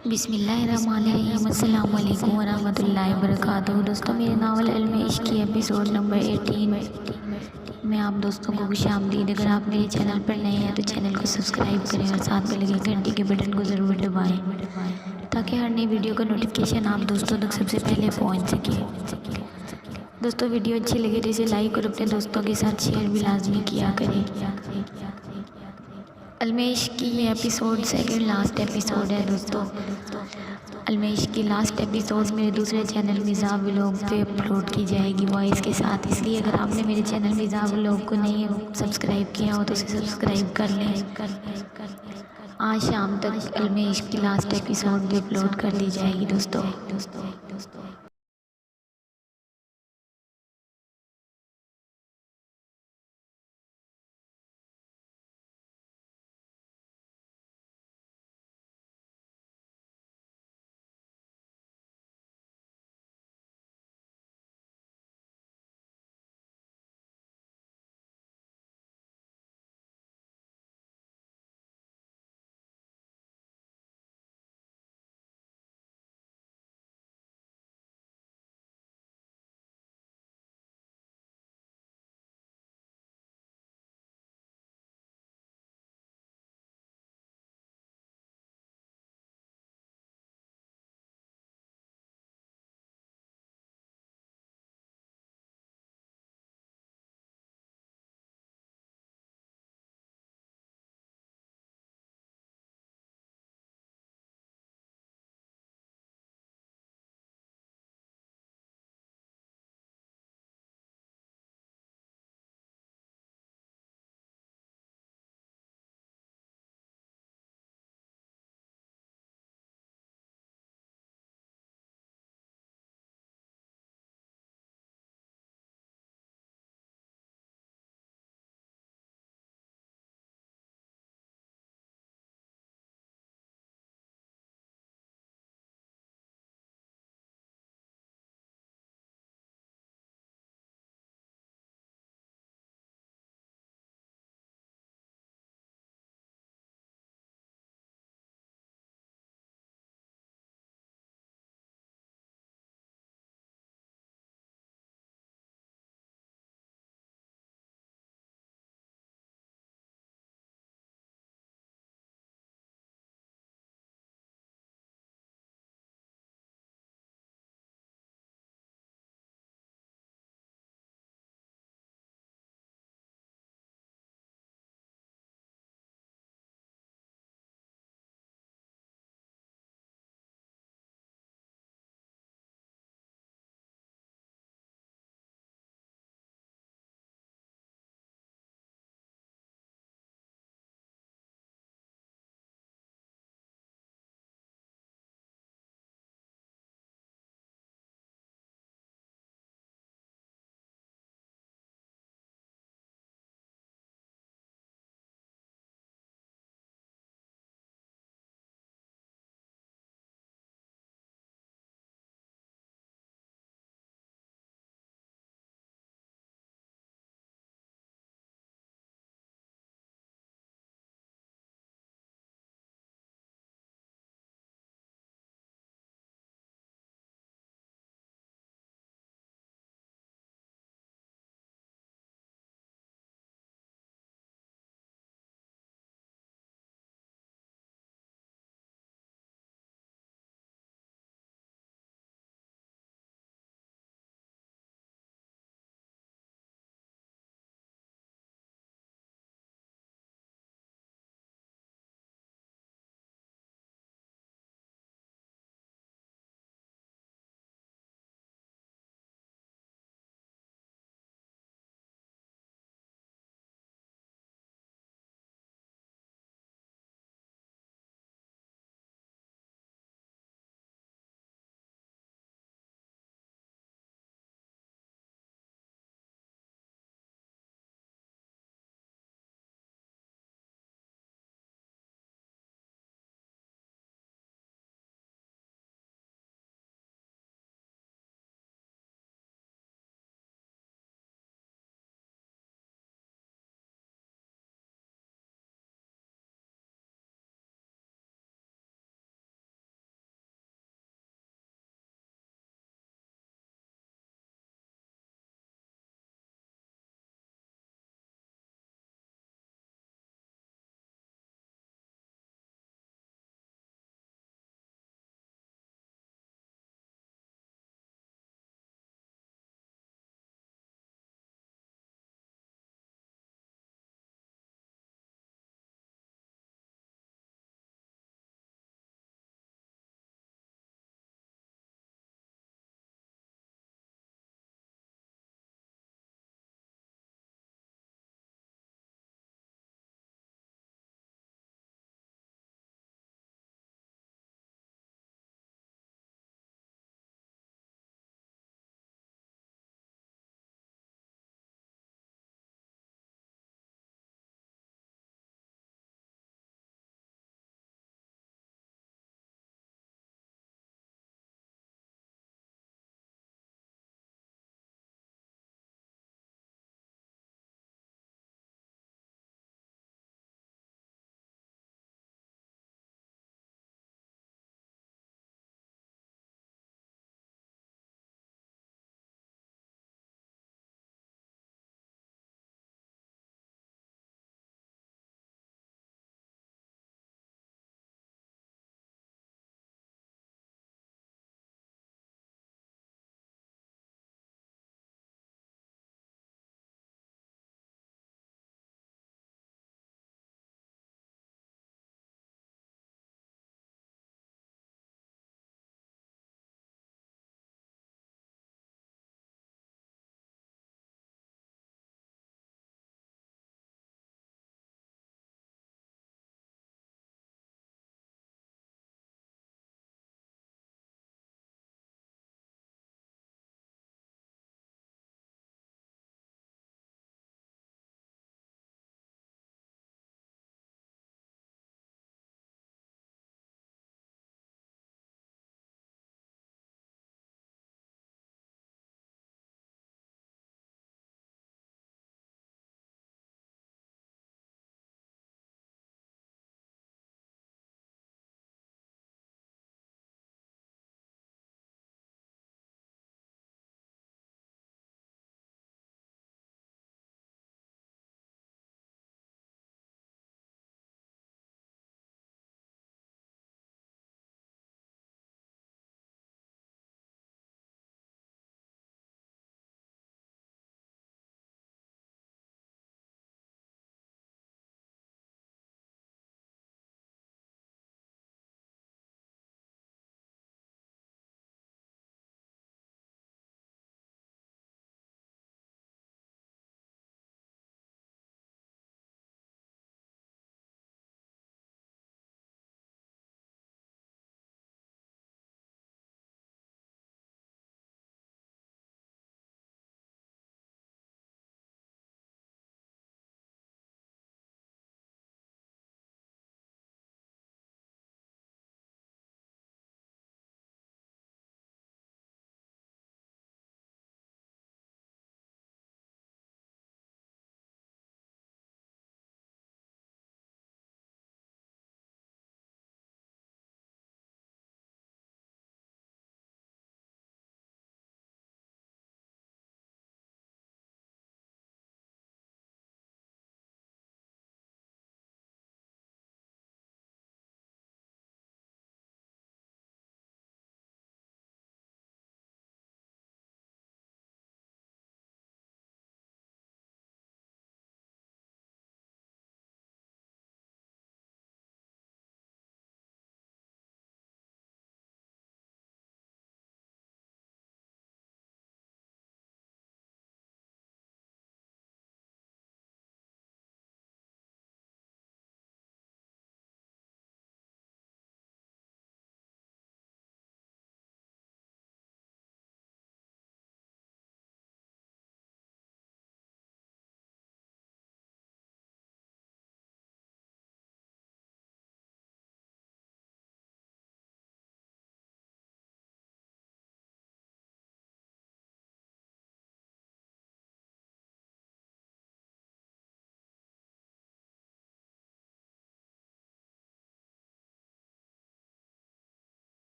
बिस्मिल्लाहिर्रहमानिर्रहीम अस्सलाम वालेकुम वरहमतुल्लाहि वबरकातुहू। दोस्तों, मेरे नावल इल्म इश्क की एपिसोड नंबर 18 में आप दोस्तों को खुशामदीद। अगर आप मेरे चैनल पर नए हैं तो चैनल को सब्सक्राइब करें और साथ में लगे घंटी के बटन को ज़रूर दबाएं ताकि हर नई वीडियो का नोटिफिकेशन आप दोस्तों तक सबसे पहले पहुंच सके। दोस्तों, वीडियो अच्छी लगे तो इसे लाइक और अपने दोस्तों के साथ शेयर भी लाजमी किया करें। इल्म इश्क की ये एपिसोड सेकंड लास्ट एपिसोड है। दोस्तों, इल्म इश्क की लास्ट एपिसोड मेरे दूसरे चैनल मिज़ा व्लॉग पे अपलोड की जाएगी वॉइस के साथ। इसलिए अगर आपने मेरे चैनल मिज़ा व्लॉग को नहीं सब्सक्राइब किया हो तो उसे सब्सक्राइब कर लें। आज शाम तक इल्म इश्क की लास्ट एपिसोड भी अपलोड कर दी जाएगी। दोस्तों